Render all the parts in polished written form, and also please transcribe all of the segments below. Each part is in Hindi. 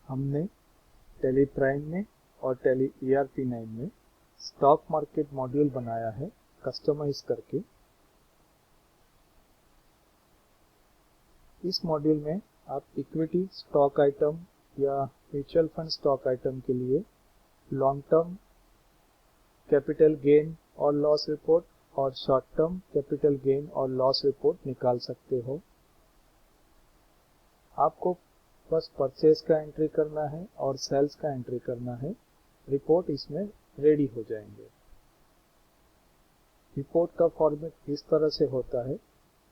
हमने टैली प्राइम में और टैली ERP9 में स्टॉक मार्केट मॉड्यूल बनाया है कस्टमाइज करके। इस मॉड्यूल में आप इक्विटी स्टॉक आइटम या म्यूचुअल फंड स्टॉक आइटम के लिए लॉन्ग टर्म कैपिटल गेन और लॉस रिपोर्ट और शॉर्ट टर्म कैपिटल गेन और लॉस रिपोर्ट निकाल सकते हो। आपको बस परचेज का एंट्री करना है और सेल्स का एंट्री करना है, रिपोर्ट इसमें रेडी हो जाएंगे। रिपोर्ट का फॉर्मेट इस तरह से होता है,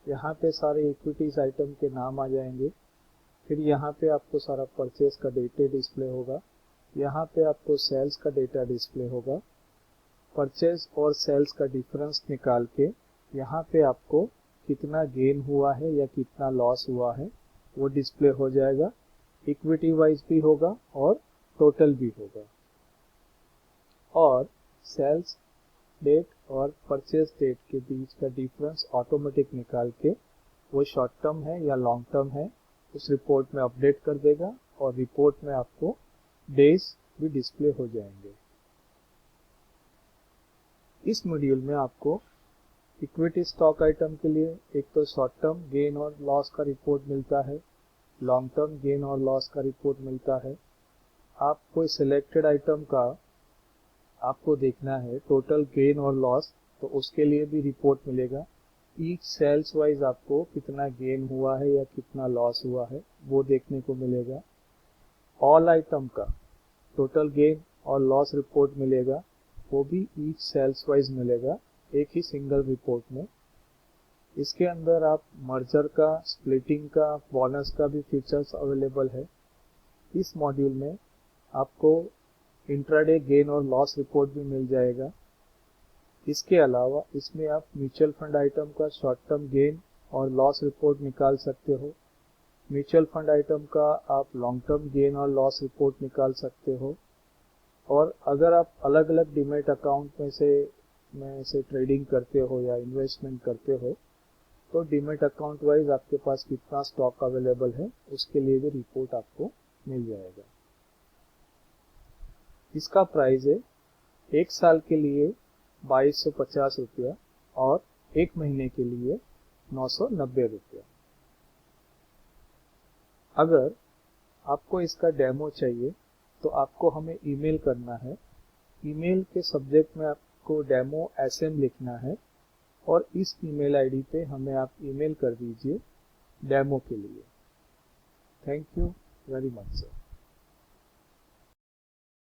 यहाँ पे सारे इक्विटीज आइटम के नाम आ जाएंगे, फिर यहाँ पे आपको सारा परचेज का डेटा डिस्प्ले होगा, यहाँ पे आपको सेल्स का डेटा डिस्प्ले होगा। परचेज और सेल्स का डिफरेंस निकाल के यहाँ पे आपको कितना गेन हुआ है या कितना लॉस हुआ है वो डिस्प्ले हो जाएगा। इक्विटी वाइज भी होगा और टोटल भी होगा। और सेल्स डेट और परचेज डेट के बीच का डिफरेंस ऑटोमेटिक निकाल के वो शॉर्ट टर्म है या लॉन्ग टर्म है उस रिपोर्ट में अपडेट कर देगा और रिपोर्ट में आपको डेज भी डिस्प्ले हो जाएंगे। इस मॉड्यूल में आपको इक्विटी स्टॉक आइटम के लिए एक तो शॉर्ट टर्म गेन और लॉस का रिपोर्ट मिलता है, लॉन्ग टर्म गेन और लॉस का रिपोर्ट मिलता है। आप कोई सिलेक्टेड आइटम का आपको देखना है टोटल गेन और लॉस, तो उसके लिए भी रिपोर्ट मिलेगा। ईच सेल्स वाइज आपको कितना गेन हुआ है या कितना लॉस हुआ है वो देखने को मिलेगा। ऑल आइटम का टोटल गेन और लॉस रिपोर्ट मिलेगा, वो भी ईच सेल्स वाइज मिलेगा एक ही सिंगल रिपोर्ट में। इसके अंदर आप मर्जर का, स्प्लिटिंग का, बोनस का भी फीचर्स अवेलेबल है। इस मॉड्यूल में आपको इंट्राडे गेन और लॉस रिपोर्ट भी मिल जाएगा। इसके अलावा इसमें आप म्यूचुअल फंड आइटम का शॉर्ट टर्म गेन और लॉस रिपोर्ट निकाल सकते हो। म्यूचुअल फंड आइटम का आप लॉन्ग टर्म गेन और लॉस रिपोर्ट निकाल सकते हो। और अगर आप अलग अलग डीमैट अकाउंट में से ट्रेडिंग करते हो या इन्वेस्टमेंट करते हो तो डीमैट अकाउंट वाइज आपके पास कितना स्टॉक अवेलेबल है उसके लिए भी रिपोर्ट आपको मिल जाएगा। इसका प्राइस है एक साल के लिए 2250 रुपया और एक महीने के लिए 990 रुपया। अगर आपको इसका डेमो चाहिए तो आपको हमें ईमेल करना है। ईमेल के सब्जेक्ट में आपको डेमो SM लिखना है और इस ईमेल आईडी पे हमें आप ईमेल कर दीजिए डेमो के लिए। Thank you very much sir.